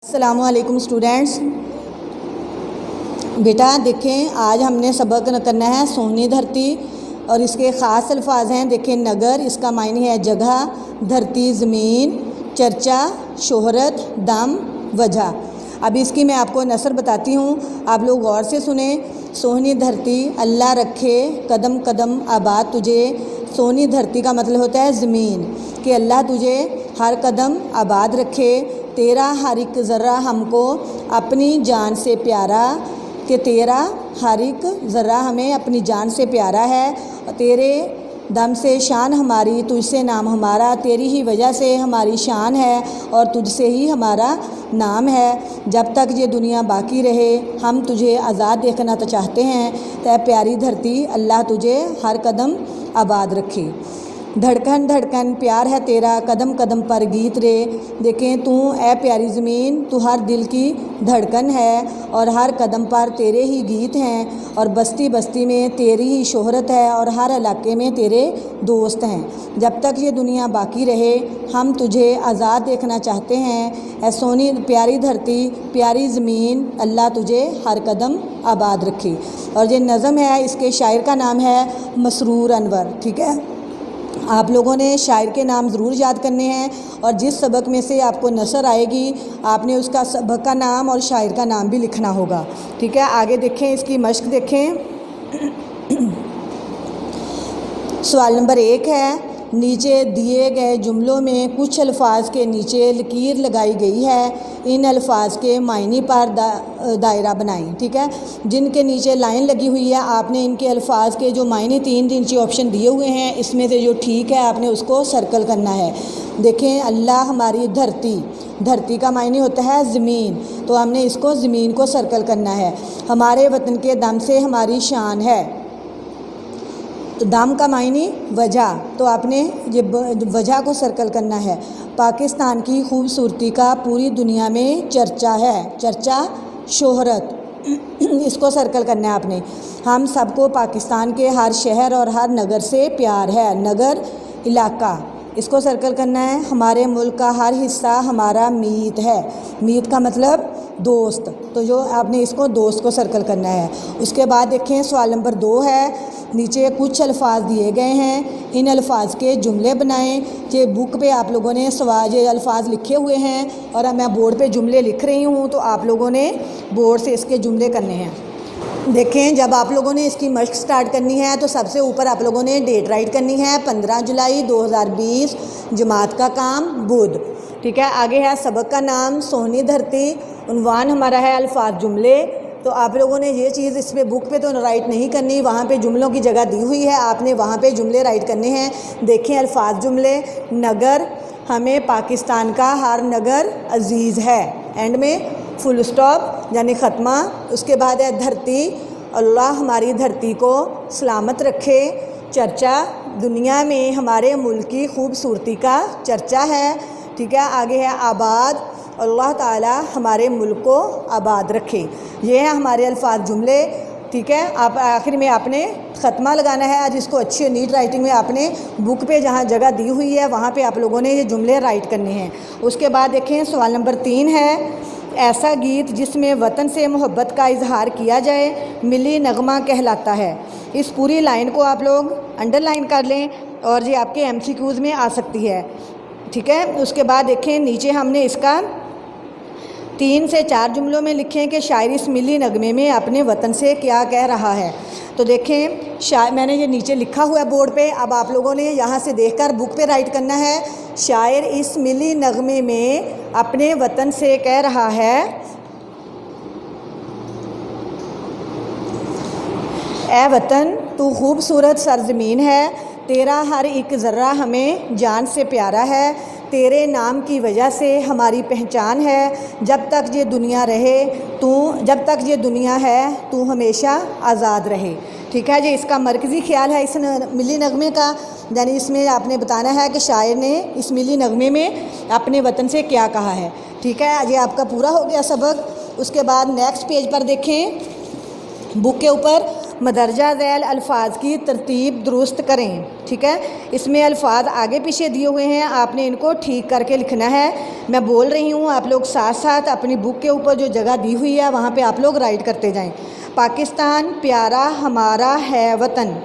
अस्सलामुअलैकुम स्टूडेंट्स। बेटा देखें, आज हमने सबक करना है सोहनी धरती और इसके ख़ास अल्फाज हैं। देखें, नगर इसका मायने है जगह, धरती ज़मीन, चर्चा शोहरत, दम वजह। अब इसकी मैं आपको नसर बताती हूँ, आप लोग गौर से सुने। सोहनी धरती अल्लाह रखे कदम कदम आबाद तुझे। सोहनी धरती का मतलब होता है ज़मीन, कि अल्लाह तुझे हर कदम आबाद रखे। तेरा हर एक ज़र्रा हमको अपनी जान से प्यारा, कि तेरा हर एक ज़र्रा हमें अपनी जान से प्यारा है। तेरे दम से शान हमारी, तुझसे नाम हमारा। तेरी ही वजह से हमारी शान है और तुझसे ही हमारा नाम है। जब तक ये दुनिया बाकी रहे हम तुझे आज़ाद देखना तो चाहते हैं। तै प्यारी धरती अल्लाह तुझे हर कदम आबाद रखे। धड़कन धड़कन प्यार है तेरा, कदम कदम पर गीत रे। देखें, तू ए प्यारी ज़मीन, तू हर दिल की धड़कन है और हर कदम पर तेरे ही गीत हैं। और बस्ती बस्ती में तेरी ही शोहरत है और हर इलाके में तेरे दोस्त हैं। जब तक ये दुनिया बाकी रहे हम तुझे आज़ाद देखना चाहते हैं। ए सोनी प्यारी धरती प्यारी ज़मीन, अल्लाह तुझे हर कदम आबाद रखे। और ये नज़म है, इसके शायर का नाम है मसरूर अनवर। ठीक है, आप लोगों ने शायर के नाम ज़रूर याद करने हैं और जिस सबक में से आपको नसर आएगी आपने उसका सबक का नाम और शायर का नाम भी लिखना होगा। ठीक है, आगे देखें, इसकी मश्क देखें। सवाल नंबर 1 है, नीचे दिए गए जुमलों में कुछ अल्फाज के नीचे लकीर लगाई गई है। इन अल्फाज के मायने पर दायरा बनाएं। ठीक है, जिनके नीचे लाइन लगी हुई है आपने इनके अल्फाज के जो मायने 3 नीचे ऑप्शन दिए हुए हैं इसमें से जो ठीक है आपने उसको सर्कल करना है। देखें, अल्लाह हमारी धरती, धरती का मायने होता है ज़मीन, तो हमने इसको ज़मीन को सर्कल करना है। हमारे वतन के दम से हमारी शान है, तो दम का मायने वजह, तो आपने ये वजह को सर्कल करना है। पाकिस्तान की खूबसूरती का पूरी दुनिया में चर्चा है, चर्चा शोहरत, इसको सर्कल करना है आपने। हम सबको पाकिस्तान के हर शहर और हर नगर से प्यार है, नगर इलाका, इसको सर्कल करना है। हमारे मुल्क का हर हिस्सा हमारा मीत है, मीत का मतलब दोस्त, तो जो आपने इसको दोस्त को सर्कल करना है। उसके बाद देखें, सवाल नंबर 2 है, नीचे कुछ अल्फाज दिए गए हैं, इन अल्फाज के जुमले बनाएं। ये बुक पे आप लोगों ने सवाल ये अल्फाज लिखे हुए हैं और मैं बोर्ड पे जुमले लिख रही हूँ, तो आप लोगों ने बोर्ड से इसके जुमले करने हैं। देखें, जब आप लोगों ने इसकी मश्क स्टार्ट करनी है तो सबसे ऊपर आप लोगों ने डेट राइट करनी है 15 जुलाई 2020, जमात का काम बुध। ठीक है, आगे है सबक का नाम सोहनी धरती, उन्वान हमारा है अल्फाज जुमले। तो आप लोगों ने ये चीज़ इस पे बुक पे तो राइट नहीं करनी, वहाँ पे जुमलों की जगह दी हुई है, आपने वहाँ पे जुमले राइट करने हैं। देखें अल्फाज जुमले, नगर, हमें पाकिस्तान का हर नगर अजीज़ है, एंड में फुल स्टॉप यानी ख़त्मा। उसके बाद है धरती, अल्लाह हमारी धरती को सलामत रखे। चर्चा, दुनिया में हमारे मुल्क की खूबसूरती का चर्चा है। ठीक है, आगे है आबाद, अल्लाह ताला हमारे मुल्क को आबाद रखे। ये है हमारे अल्फाज जुमले। ठीक है, आप आखिर में आपने ख़त्मा लगाना है। आज इसको अच्छी नीट राइटिंग में आपने बुक पे जहाँ जगह दी हुई है वहाँ पे आप लोगों ने ये जुमले राइट करने हैं। उसके बाद देखें, सवाल नंबर 3 है, ऐसा गीत जिसमें वतन से मोहब्बत का इजहार किया जाए मिली नगमा कहलाता है। इस पूरी लाइन को आप लोग अंडरलाइन कर लें और ये आपके MCQs में आ सकती है। ठीक है, उसके बाद देखें, नीचे हमने इसका 3 से 4 जुमलों में लिखें कि शायर इस मिली नगमे में अपने वतन से क्या कह रहा है। तो देखें, मैंने ये नीचे लिखा हुआ है बोर्ड पे, अब आप लोगों ने यहाँ से देखकर बुक पे राइट करना है। शायर इस मिली नगमे में अपने वतन से कह रहा है, ए वतन तू खूबसूरत सरजमीन है, तेरा हर एक ज़र्रा हमें जान से प्यारा है। तेरे नाम की वजह से हमारी पहचान है। जब तक ये दुनिया रहे तू, जब तक ये दुनिया है तू हमेशा आज़ाद रहे। ठीक है जी, इसका मरकज़ी ख्याल है इस मिली नगमे का, यानी इसमें आपने बताना है कि शायर ने इस मिली नगमे में अपने वतन से क्या कहा है। ठीक है, ये आपका पूरा हो गया सबक। उसके बाद नेक्स्ट पेज पर देखें, बुक के ऊपर मदरजा ज़ैल अल्फाज की तरतीब दुरुस्त करें। ठीक है, इसमें अल्फाज आगे पीछे दिए हुए हैं, आपने इनको ठीक करके लिखना है। मैं बोल रही हूँ, आप लोग साथ साथ अपनी बुक के ऊपर जो जगह दी हुई है वहाँ पे आप लोग राइट करते जाएं। पाकिस्तान प्यारा हमारा है वतन,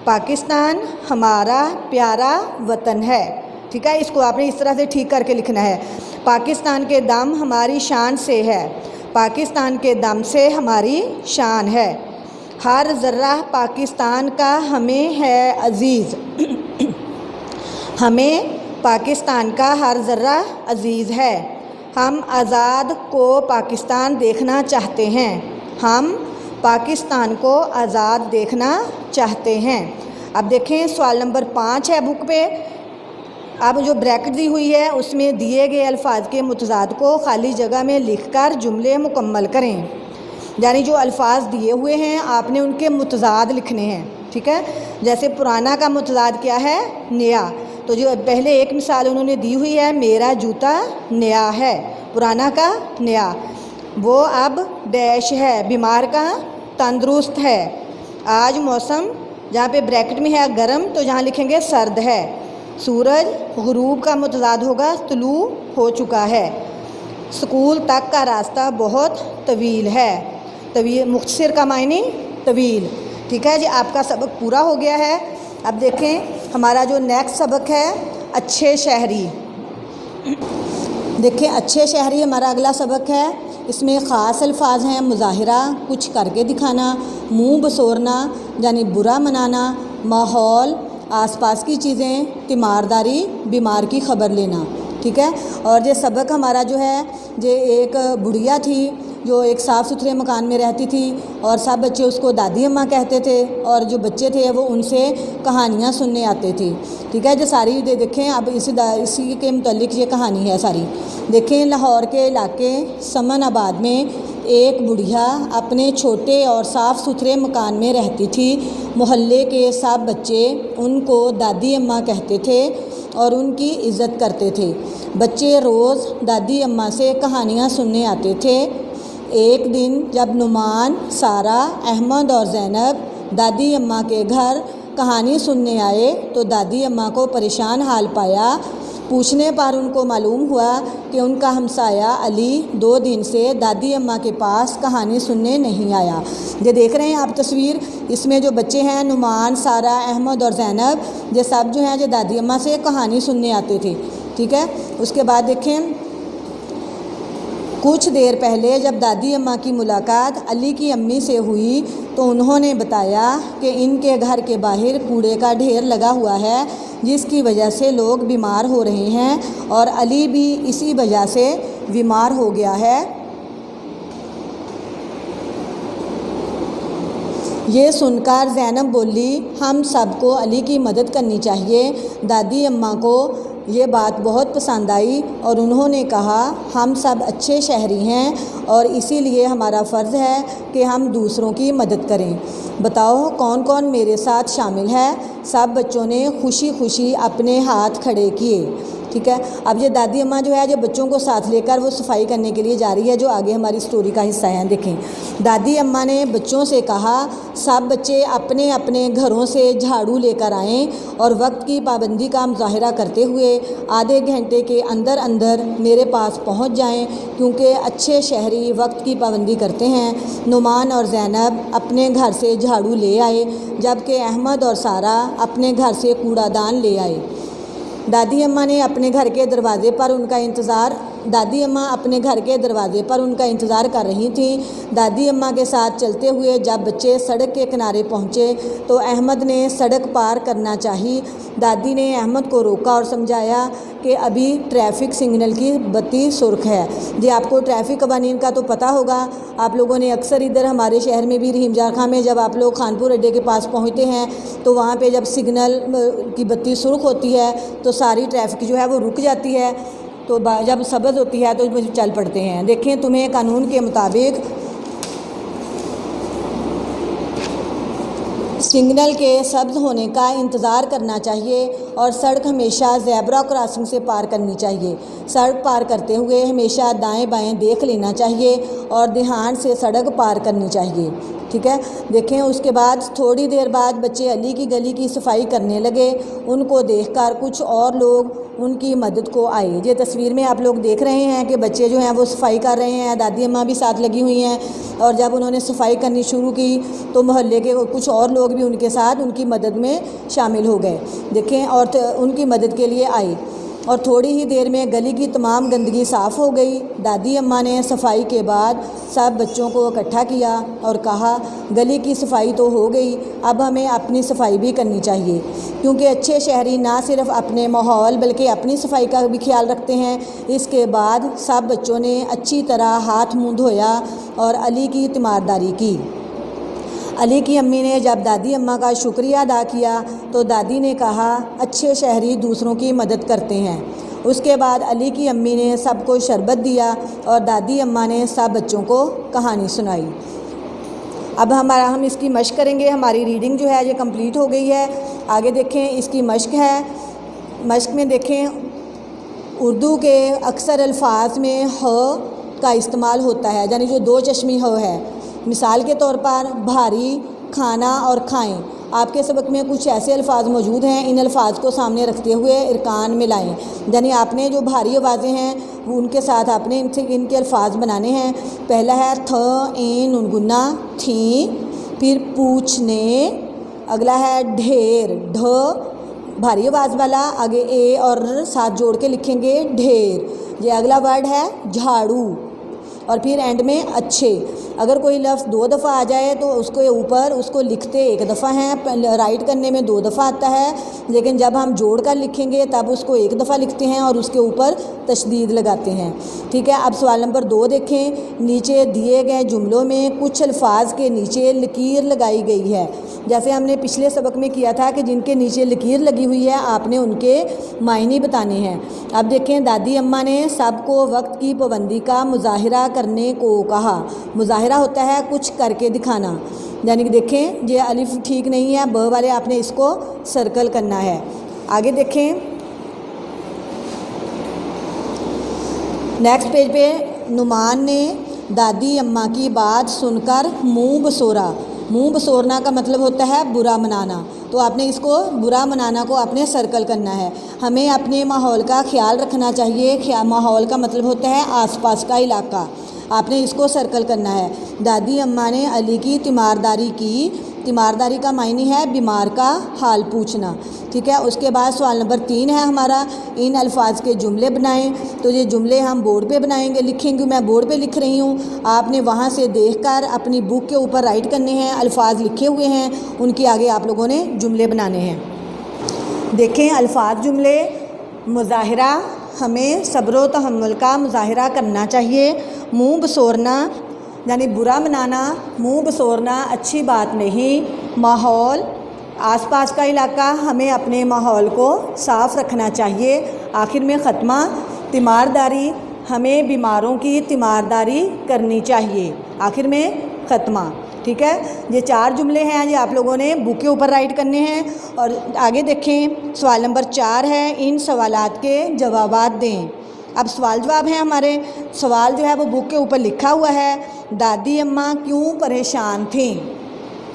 पाकिस्तान हमारा प्यारा वतन है। ठीक है, इसको आपने इस तरह से ठीक करके लिखना है। पाकिस्तान के दम हमारी शान से है, पाकिस्तान के दम से हमारी शान है। हर ज़र्रा पाकिस्तान का हमें है अज़ीज़, हमें पाकिस्तान का हर ज़र्रा अज़ीज़ है। हम आज़ाद को पाकिस्तान देखना चाहते हैं, हम पाकिस्तान को आज़ाद देखना चाहते हैं। अब देखें सवाल नंबर 5 है बुक पे। अब जो ब्रैकेट दी हुई है उसमें दिए गए अल्फाज के मुतज़ाद को खाली जगह में लिखकर जुमले मुकम्मल करें। यानी जो अल्फाज दिए हुए हैं आपने उनके मुतज़ाद लिखने हैं। ठीक है, जैसे पुराना का मुतज़ाद क्या है, नया। तो जो पहले एक मिसाल उन्होंने दी हुई है, मेरा जूता नया है, पुराना का नया। वो अब डैश है, बीमार का तंदुरुस्त है। आज मौसम, जहाँ पे ब्रैकेट में है गर्म, तो जहाँ लिखेंगे सर्द है। सूरज गुरूब का मुतज़ाद होगा तुलू हो चुका है। स्कूल तक का रास्ता बहुत तवील है, तवील मुख्तसर का मायने तवील। ठीक है जी, आपका सबक पूरा हो गया है। अब देखें हमारा जो नेक्स्ट सबक है अच्छे शहरी। देखें अच्छे शहरी हमारा अगला सबक है। इसमें ख़ास अल्फाज हैं मुज़ाहिरा, कुछ करके दिखाना, मुँह बसोरना यानी बुरा मनाना, माहौल, आसपास की चीज़ें, तीमारदारी, बीमार की ख़बर लेना। ठीक है, और ये सबक हमारा जो है, ये एक बुढ़िया थी जो एक साफ़ सुथरे मकान में रहती थी और सब बच्चे उसको दादी अम्मा कहते थे और जो बच्चे थे वो उनसे कहानियाँ सुनने आते थे। ठीक है, जो सारी देखें अब इसी के मुतालिक ये कहानी है सारी। देखें लाहौर के इलाके समन आबाद में एक बुढ़िया अपने छोटे और साफ़ सुथरे मकान में रहती थी। मोहल्ले के सब बच्चे उनको दादी अम्मा कहते थे और उनकी इज़्ज़त करते थे। बच्चे रोज़ दादी अम्मा से कहानियाँ सुनने आते थे। एक दिन जब नुमान, सारा, अहमद और ज़ैनब दादी अम्मा के घर कहानी सुनने आए तो दादी अम्मा को परेशान हाल पाया। पूछने पर उनको मालूम हुआ कि उनका हमसाया अली 2 दिन से दादी अम्मा के पास कहानी सुनने नहीं आया। ये देख रहे हैं आप तस्वीर, इसमें जो बच्चे हैं नुमान, सारा, अहमद और ज़ैनब, ये सब जो हैं जो दादी अम्मा से कहानी सुनने आते थे। ठीक है, उसके बाद देखें कुछ देर पहले जब दादी अम्मा की मुलाकात अली की अम्मी से हुई तो उन्होंने बताया कि इनके घर के बाहर कूड़े का ढेर लगा हुआ है जिसकी वजह से लोग बीमार हो रहे हैं और अली भी इसी वजह से बीमार हो गया है। ये सुनकर ज़ैनब बोली, हम सबको अली की मदद करनी चाहिए। दादी अम्मा को ये बात बहुत पसंद आई और उन्होंने कहा, हम सब अच्छे शहरी हैं और इसीलिए हमारा फ़र्ज़ है कि हम दूसरों की मदद करें। बताओ कौन कौन मेरे साथ शामिल है। सब बच्चों ने खुशी खुशी अपने हाथ खड़े किए। ठीक है, अब ये दादी अम्मा जो है जो बच्चों को साथ लेकर वो सफाई करने के लिए जा रही है, जो आगे हमारी स्टोरी का हिस्सा है। देखें, दादी अम्मा ने बच्चों से कहा, सब बच्चे अपने अपने घरों से झाड़ू लेकर आएँ और वक्त की पाबंदी का मुजाहरा करते हुए आधे घंटे के अंदर अंदर मेरे पास पहुंच जाएं, क्योंकि अच्छे शहरी वक्त की पाबंदी करते हैं। नुमान और ज़ैनब अपने घर से झाड़ू ले आए जबकि अहमद और सारा अपने घर से कूड़ादान ले आए। दादी अम्मा अपने घर के दरवाज़े पर उनका इंतज़ार कर रही थी। दादी अम्मा के साथ चलते हुए जब बच्चे सड़क के किनारे पहुँचे तो अहमद ने सड़क पार करना चाही। दादी ने अहमद को रोका और समझाया कि अभी ट्रैफिक सिग्नल की बत्ती सुर्ख है। जी, आपको ट्रैफिक कवानीन का तो पता होगा। आप लोगों ने अक्सर इधर हमारे शहर में भी रहीमजार खां में जब आप लोग खानपुर अड्डे के पास पहुँचते हैं तो वहाँ पे जब सिग्नल की बत्ती सुर्ख होती है तो सारी ट्रैफिक जो है वो रुक जाती है, तो जब सब्ज़ होती है तो चल पड़ते हैं। देखें, तुम्हें कानून के मुताबिक सिग्नल के सब्ज़ होने का इंतज़ार करना चाहिए और सड़क हमेशा ज़ेब्रा क्रॉसिंग से पार करनी चाहिए। सड़क पार करते हुए हमेशा दाएं बाएं देख लेना चाहिए और ध्यान से सड़क पार करनी चाहिए। ठीक है। देखें उसके बाद थोड़ी देर बाद बच्चे अली की गली की सफाई करने लगे। उनको देखकर कुछ और लोग उनकी मदद को आए। ये तस्वीर में आप लोग देख रहे हैं कि बच्चे जो हैं वो सफाई कर रहे हैं, दादी अम्मा भी साथ लगी हुई हैं। और जब उन्होंने सफाई करनी शुरू की तो मोहल्ले के कुछ और लोग भी उनके साथ उनकी मदद में शामिल हो गए। देखें और उनकी मदद के लिए आए और थोड़ी ही देर में गली की तमाम गंदगी साफ़ हो गई। दादी अम्मा ने सफाई के बाद सब बच्चों को इकट्ठा किया और कहा, गली की सफाई तो हो गई, अब हमें अपनी सफाई भी करनी चाहिए, क्योंकि अच्छे शहरी ना सिर्फ अपने माहौल बल्कि अपनी सफाई का भी ख्याल रखते हैं। इसके बाद सब बच्चों ने अच्छी तरह हाथ मुँह धोया और अली की तीमारदारी की। अली की अम्मी ने जब दादी अम्मा का शुक्रिया अदा किया तो दादी ने कहा, अच्छे शहरी दूसरों की मदद करते हैं। उसके बाद अली की अम्मी ने सबको शरबत दिया और दादी अम्मा ने सब बच्चों को कहानी सुनाई। अब हम इसकी मश्क करेंगे। हमारी रीडिंग जो है ये कंप्लीट हो गई है। आगे देखें, इसकी मश्क है। मश्क में देखें उर्दू के अक्सर अल्फाज में ह का इस्तेमाल होता है, यानी जो दो चश्मी ह है। मिसाल के तौर पर भारी, खाना और खाएं। आपके सबक में कुछ ऐसे अल्फाज मौजूद हैं, इन अल्फाज को सामने रखते हुए इरकान मिलाएं। यानी आपने जो भारी आवाज़ें हैं वो उनके साथ आपने इनके अल्फाज बनाने हैं। पहला है थ, ए, नुनगुना, थी। फिर पूछने, अगला है ढेर, ढ भारी आवाज़ वाला, आगे ए और साथ जोड़ के लिखेंगे ढेर। ये अगला वर्ड है झाड़ू और फिर एंड में अच्छे। अगर कोई लफ्ज़ दो दफ़ा आ जाए तो उसके ऊपर उसको लिखते एक दफ़ा हैं, राइट करने में दो दफ़ा आता है, लेकिन जब हम जोड़ कर लिखेंगे तब उसको एक दफ़ा लिखते हैं और उसके ऊपर तशदीद लगाते हैं। ठीक है। अब सवाल नंबर 2 देखें। नीचे दिए गए जुमलों में कुछ अल्फाज के नीचे लकीर लगाई गई है। जैसे हमने पिछले सबक में किया था कि जिनके नीचे लकीर लगी हुई है आपने उनके मायने बताने हैं। अब देखें, दादी अम्मा ने सबको वक्त की पाबंदी का मुजाहिरा करने को कहा। मुजाहिरा होता है कुछ करके दिखाना, यानी कि देखें ये अलिफ ठीक नहीं है, ब वाले आपने इसको सर्कल करना है। आगे देखें, नेक्स्ट पेज पे नुमान ने दादी अम्मा की बात सुनकर मुंह बसोरा। मुंह बसोरना का मतलब होता है बुरा मनाना, तो आपने इसको बुरा मनाना को आपने सर्कल करना है। हमें अपने माहौल का ख्याल रखना चाहिए। माहौल का मतलब होता है आसपास का इलाका, आपने इसको सर्कल करना है। दादी अम्मा ने अली की तीमारदारी की। तीमारदारी का मायने है बीमार का हाल पूछना। ठीक है। उसके बाद सवाल नंबर 3 है हमारा, इन अल्फाज के जुमले बनाएं। तो ये जुमले हम बोर्ड पे बनाएंगे, लिखेंगे। मैं बोर्ड पे लिख रही हूँ, आपने वहाँ से देखकर अपनी बुक के ऊपर राइट करने हैं। अल्फाज लिखे हुए हैं, उनके आगे आप लोगों ने जुमले बनाने हैं। देखें अल्फाज जुमले। मुजाहिरा, हमें सब्र व तहम्मुल का मुजाहिरा करना चाहिए। मुँह बसोरना यानी बुरा मनाना, मुँह बसोरना अच्छी बात नहीं। माहौल, आसपास का इलाका, हमें अपने माहौल को साफ़ रखना चाहिए। आखिर में ख़त्मा, तीमारदारी, हमें बीमारों की तीमारदारी करनी चाहिए। आखिर में ख़त्मा। ठीक है। ये 4 जुमले हैं, ये आप लोगों ने बुक के ऊपर राइट करने हैं। और आगे देखें, सवाल नंबर 4 है, इन सवालात के जवाबात दें। अब सवाल जवाब हैं हमारे। सवाल जो है वो बुक के ऊपर लिखा हुआ है, दादी अम्मा क्यों परेशान थीं।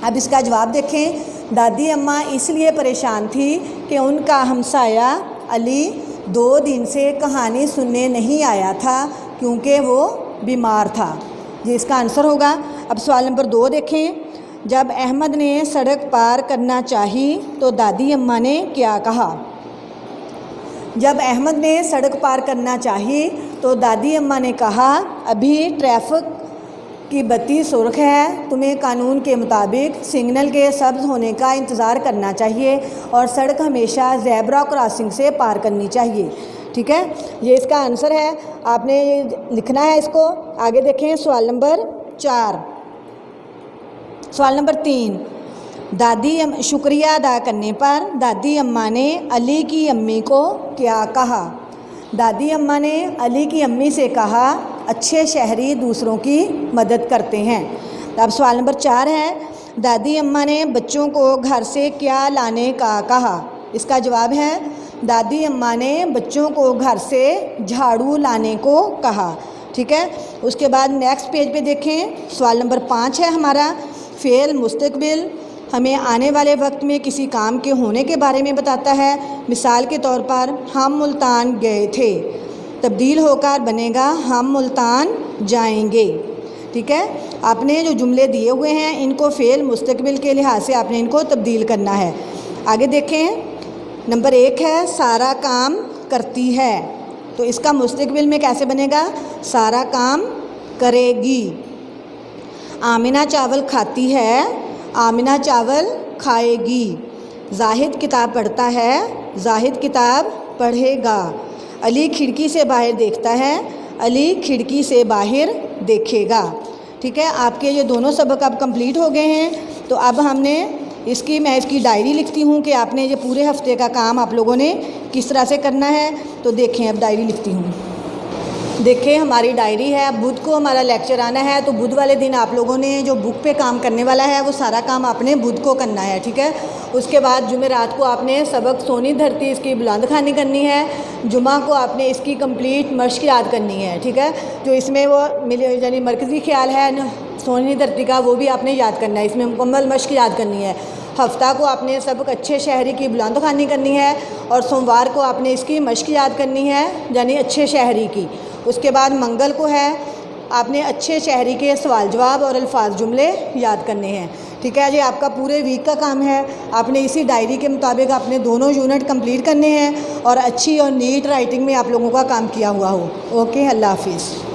अब इसका जवाब देखें। दादी अम्मा इसलिए परेशान थी कि उनका हमसाया अली 2 दिन से कहानी सुनने नहीं आया था क्योंकि वो बीमार था। ये इसका आंसर होगा। अब सवाल नंबर 2 देखें। जब अहमद ने सड़क पार करना चाही तो दादी अम्मा ने क्या कहा। जब अहमद ने सड़क पार करना चाही तो दादी अम्मा ने कहा, अभी ट्रैफिक की बत्ती सुर्ख है, तुम्हें कानून के मुताबिक सिग्नल के सब्ज़ होने का इंतज़ार करना चाहिए और सड़क हमेशा ज़ेब्रा क्रॉसिंग से पार करनी चाहिए। ठीक है। ये इसका आंसर है, आपने लिखना है इसको। आगे देखें, सवाल नंबर 4। सवाल नंबर 3, शुक्रिया अदा करने पर दादी अम्मा ने अली की अम्मी को क्या कहा। दादी अम्मा ने अली की अम्मी से कहा, अच्छे शहरी दूसरों की मदद करते हैं। अब सवाल नंबर 4 है, दादी अम्मा ने बच्चों को घर से क्या लाने का कहा। इसका जवाब है, दादी अम्मा ने बच्चों को घर से झाड़ू लाने को कहा। ठीक है। उसके बाद नेक्स्ट पेज पे देखें, सवाल नंबर 5 है हमारा, फ़ेल मुस्तकबिल हमें आने वाले वक्त में किसी काम के होने के बारे में बताता है। मिसाल के तौर पर हम मुल्तान गए थे, तब्दील होकर बनेगा हम मुल्तान जाएंगे। ठीक है, आपने जो जुमले दिए हुए हैं इनको फ़ेल मुस्तकबिल के लिहाज से आपने इनको तब्दील करना है। आगे देखें, नंबर 1 है सारा काम करती है, तो इसका मुस्तकबिल में कैसे बनेगा? सारा काम करेगी। आमिना चावल खाती है, आमिना चावल खाएगी। जाहिद किताब पढ़ता है, जाहिद किताब पढ़ेगा। अली खिड़की से बाहर देखता है, अली खिड़की से बाहर देखेगा। ठीक है, आपके ये दोनों सबक अब कंप्लीट हो गए हैं। तो अब हमने मैं इसकी डायरी लिखती हूँ कि आपने ये पूरे हफ्ते का काम आप लोगों ने किस तरह से करना है। तो देखें, अब डायरी लिखती हूँ। देखें, हमारी डायरी है। बुध को हमारा लेक्चर आना है, तो बुध वाले दिन आप लोगों ने जो बुक पे काम करने वाला है वो सारा काम आपने बुध को करना है। ठीक है, उसके बाद जुमेरात को आपने सबक सोनी धरती इसकी बुलंद खानी करनी है। जुमा को आपने इसकी कंप्लीट मश्क याद करनी है। ठीक है, जो इसमें वो यानी मरकज़ी ख्याल है सोनी धरती का, वो भी आपने याद करना है, इसमें मुकम्मल मश्क याद करनी है। हफ्ता को आपने सबक अच्छे शहरी की बुलंद खानी करनी है, और सोमवार को आपने इसकी मश्क याद करनी है, यानी अच्छे शहरी की। उसके बाद मंगल को है आपने अच्छे शहरी के सवाल जवाब और अल्फाज जुमले याद करने हैं। ठीक है, ये आपका पूरे वीक का काम है। आपने इसी डायरी के मुताबिक अपने दोनों यूनिट कंप्लीट करने हैं और अच्छी और नीट राइटिंग में आप लोगों का काम किया हुआ हो। ओके, अल्लाह हाफिज़।